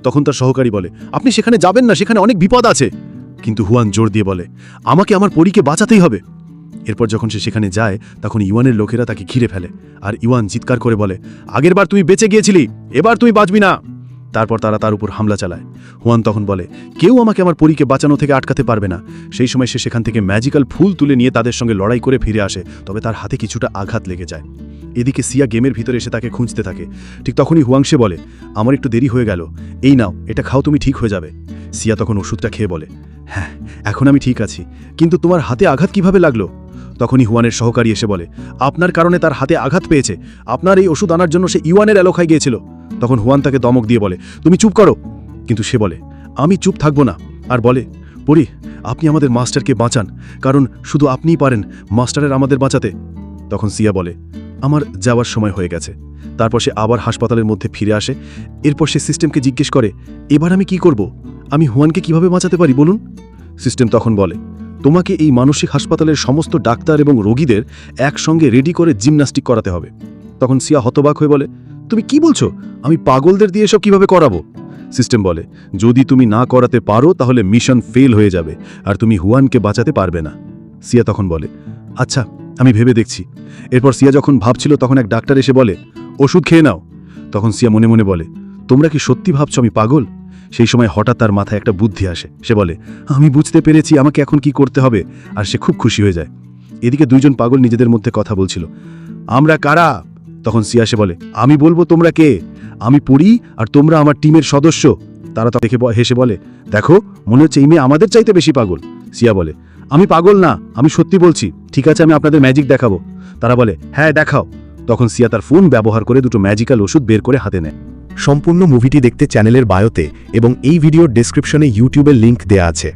তখন তার সহকারী বলে, আপনি সেখানে যাবেন না, সেখানে অনেক বিপদ আছে। কিন্তু হুয়ান জোর দিয়ে বলে, আমাকে আমার পরীকে বাঁচাতেই হবে। এরপর যখন সে সেখানে যায় তখন ইওয়ানের লোকেরা তাকে ঘিরে ফেলে, আর ইওয়ান চিৎকার করে বলে, আগেরবার তুমি বেঁচে গিয়েছিলি, এবার তুই বাঁচবি না। তারপর তারা তার উপর হামলা চালায়। হুয়ান তখন বলে, কেউ আমাকে আমার পরীকে বাঁচানো থেকে আটকাতে পারবে না। সেই সময় সে সেখান থেকে ম্যাজিক্যাল ফুল তুলে নিয়ে তাদের সঙ্গে লড়াই করে ফিরে আসে, তবে তার হাতে কিছুটা আঘাত লেগে যায়। এদিকে সিয়া গেমের ভিতরে এসে তাকে খুঁজতে থাকে। ঠিক তখনই হুয়াংশে বলে, আমার একটু দেরি হয়ে গেল, এই নাও, এটা খাও, তুমি ঠিক হয়ে যাবে। সিয়া তখন ওষুধটা খেয়ে বলে, হ্যাঁ, এখন আমি ঠিক আছি, কিন্তু তোমার হাতে আঘাত কিভাবে লাগলো? তখনই হুয়ানের সহকারী এসে বলে, আপনার কারণে তার হাতে আঘাত পেয়েছে, আপনার এই ওষুধ আনার জন্য সে ইওয়ানের এলাকায় গিয়েছিল। তখন হুয়ান তাকে দমক দিয়ে বলে, তুমি চুপ করো। কিন্তু সে বলে, আমি চুপ থাকবো না, আর বলে, পরি, আপনি আমাদের মাস্টারকে বাঁচান, কারণ শুধু আপনিই পারেন মাস্টারের আমাদের বাঁচাতে। তখন সিয়া বলে, আমার যাওয়ার সময় হয়ে গেছে। তারপর সে আবার হাসপাতালের মধ্যে ফিরে আসে। এরপর সে সিস্টেমকে জিজ্ঞেস করে, এবার আমি কি করব? আমি হুয়ানকে কিভাবে বাঁচাতে পারি বলুন? সিস্টেম তখন বলে, তোমাকে এই মানসিক হাসপাতালের সমস্ত ডাক্তার এবং রোগীদের একসঙ্গে রেডি করে জিমন্যাস্টিক করাতে হবে। তখন সিয়া হতবাক হয়ে বলে, তুমি কি বলছো? আমি পাগলদের দিয়ে এসব কিভাবে করাবো? সিস্টেম বলে, যদি তুমি না করাতে পারো তাহলে মিশন ফেল হয়ে যাবে, আর তুমি হুয়ানকে বাঁচাতে পারবে না। সিয়া তখন বলে, আচ্ছা, আমি ভেবে দেখছি। এরপর সিয়া যখন ভাবছিল তখন এক ডাক্তার এসে বলে, ওষুধ খেয়ে নাও। তখন সিয়া মনে মনে বলে, তোমরা কি সত্যি ভাবছো আমি পাগল? সেই সময় হঠাৎ তার মাথায় একটা বুদ্ধি আসে। সে বলে, আমি বুঝতে পেরেছি আমাকে এখন কি করতে হবে, আর সে খুব খুশি হয়ে যায়। এদিকে দুইজন পাগল নিজেদের মধ্যে কথা বলছিল, আমরা কারা? তখন সিয়া সে বলে, আমি বলবো তোমরা কে, আমি পড়ি আর তোমরা আমার টিমের সদস্য। তারা তো দেখে হেসে বলে, দেখো, মনে হচ্ছে এই মেয়ে আমাদের চাইতে বেশি পাগল। সিয়া বলে, আমি পাগল না, আমি সত্যি বলছি। ঠিক আছে, আমি আপনাদের ম্যাজিক দেখাবো। তারা বলে, হ্যাঁ দেখাও। তখন সিয়া তার ফোন ব্যবহার করে দুটো ম্যাজিক্যাল ওষুধ বের করে হাতে নেয়। সম্পূর্ণ মুভিটি দেখতে চ্যানেলের বায়োতে এবং এই ভিডিওর ডেসক্রিপশনে ইউটিউবের লিংক দেয়া আছে।